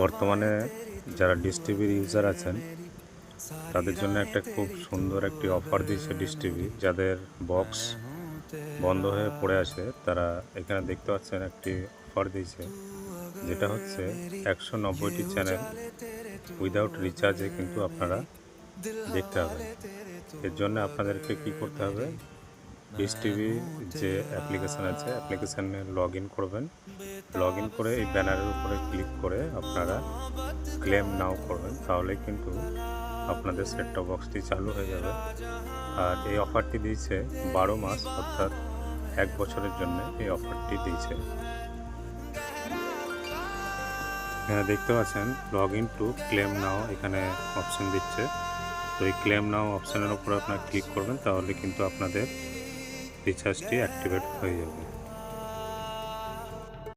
বর্তমানে যারা ডিশ টিভির ইউজার আছেন তাদের জন্য একটা খুব সুন্দর একটি অফার দিয়েছে ডিশ টিভি। যাদের বক্স বন্ধ হয়ে পড়ে আসে তারা এখানে দেখতে পাচ্ছেন একটি অফার দিয়েছে, যেটা হচ্ছে 190টি চ্যানেল উইদাউট রিচার্জে কিন্তু আপনারা দেখতে পাবেন। এর জন্য আপনাদেরকে কি করতে হবে, ডিশ টিভি যে অ্যাপ্লিকেশান আছে অ্যাপ্লিকেশানে লগ ইন করবেন। লগ ইন করে এই ব্যানারের উপরে ক্লিক করে আপনারা ক্লেম নাও করবেন, তাহলে কিন্তু আপনাদের সেট টপ বক্সটি চালু হয়ে যাবে। আর এই অফারটি দিয়েছে 12 মাস, অর্থাৎ 1 বছরের জন্য এই অফারটি দিয়েছে। এখানে দেখতে পাচ্ছেন লগ ইন টু ক্লেম নাও এখানে অপশান দিচ্ছে। তো এই ক্লেম নাও অপশানের উপর আপনারা ক্লিক করবেন, তাহলে কিন্তু আপনাদের রিচার্জটি অ্যাক্টিভেট হয়ে যাবে।